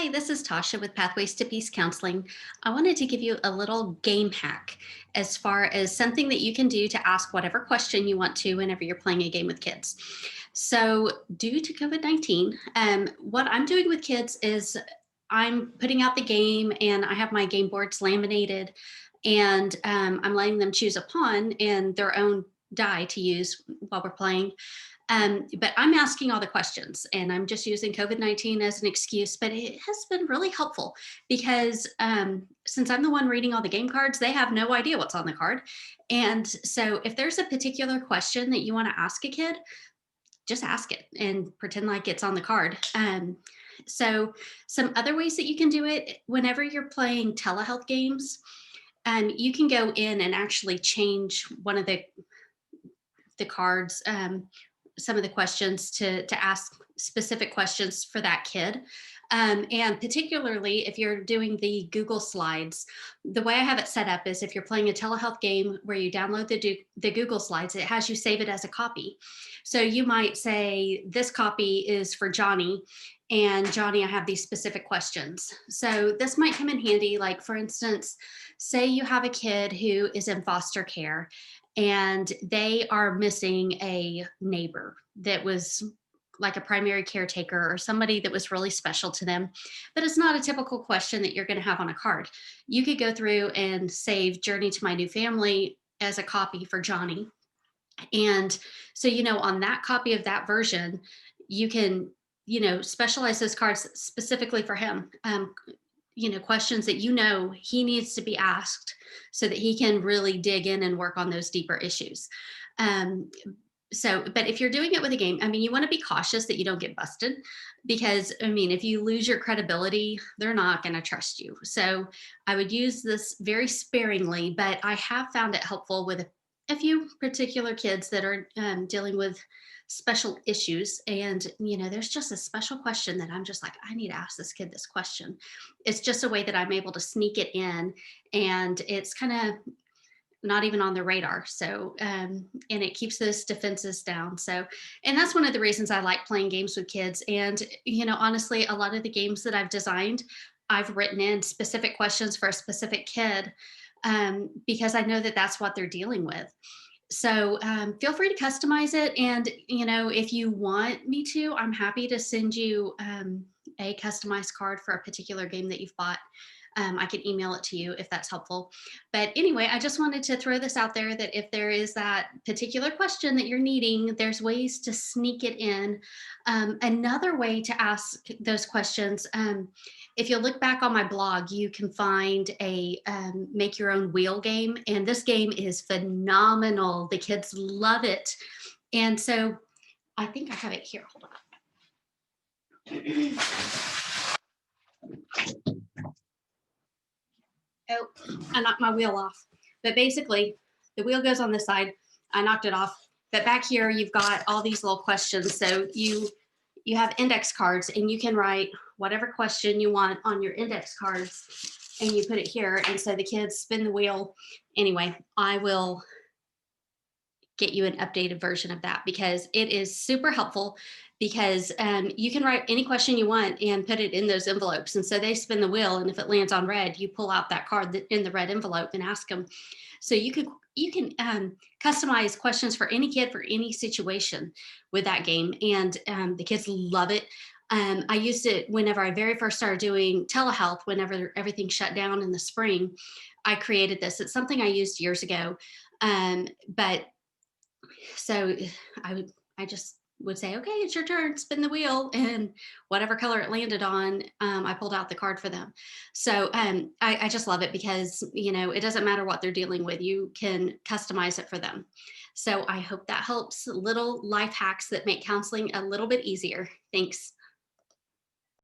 Hi, this is Tasha with Pathways to Peace Counseling. I wanted to give you a little game hack as far as something that you can do to ask whatever question you want to whenever you're playing a game with kids. So, due to COVID 19, what I'm doing with kids is I'm putting out the game and I have my game boards laminated and I'm letting them choose a pawn and their own die to use while we're playing. But I'm asking all the questions and I'm just using COVID 19 as an excuse, but it has been really helpful because since I'm the one reading all the game cards, they have no idea what's on the card. And so if there's a particular question that you want to ask a kid, just ask it and pretend like it's on the card. So, some other ways that you can do it whenever you're playing telehealth games, you can go in and actually change one of the cards, some of the questions to ask specific questions for that kid. And particularly if you're doing the Google Slides, the way I have it set up is if you're playing a telehealth game where you download the Google Slides, it has you save it as a copy. So you might say, this copy is for Johnny, and Johnny, I have these specific questions. So this might come in handy. Like, for instance, say you have a kid who is in foster care and they are missing a neighbor that was like a primary caretaker or somebody that was really special to them. But it's not a typical question that you're going to have on a card. You could go through and save Journey to My New Family as a copy for Johnny. And so, on that copy of that version, you can, specialize those cards specifically for him. Questions that he needs to be asked so that he can really dig in and work on those deeper issues. Um, but if you're doing it with a game, you want to be cautious that you don't get busted because, if you lose your credibility, they're not going to trust you. So I would use this very sparingly, but I have found it helpful with a few particular kids that are dealing with special issues. And, there's just a special question that I'm just like, I need to ask this kid this question. It's just a way that I'm able to sneak it in. And it's kind of not even on the radar. So, and it keeps those defenses down. So, and that's one of the reasons I like playing games with kids. And, honestly, a lot of the games that I've designed, I've written in specific questions for a specific kid because I know that that's what they're dealing with. So feel free to customize it. And, if you want me to, I'm happy to send you a customized card for a particular game that you've bought. I can email it to you if that's helpful. But anyway, I just wanted to throw this out there that if there is that particular question that you're needing, there's ways to sneak it in. Another way to ask those questions, if you look back on my blog, you can find a make your own wheel game. And this game is phenomenal. The kids love it. And so I think I have it here. Hold on. Oh, I knocked my wheel off. But basically, the wheel goes on this side. I knocked it off. But back here, you've got all these little questions. So you have index cards, and you can write whatever question you want on your index cards, and you put it here. And so the kids spin the wheel. Anyway, I will get you an updated version of that because it is super helpful because you can write any question you want and put it in those envelopes. And so they spin the wheel, and if it lands on red, you pull out that card in the red envelope and ask them. So you can customize questions for any kid for any situation with that game, and the kids love it. I used it whenever I very first started doing telehealth, whenever everything shut down in the spring. I created this. It's something I used years ago. But so I just would say, okay, it's your turn, spin the wheel, and whatever color it landed on, I pulled out the card for them. So I just love it because it doesn't matter what they're dealing with, you can customize it for them. So I hope that helps. Little life hacks that make counseling a little bit easier. Thanks.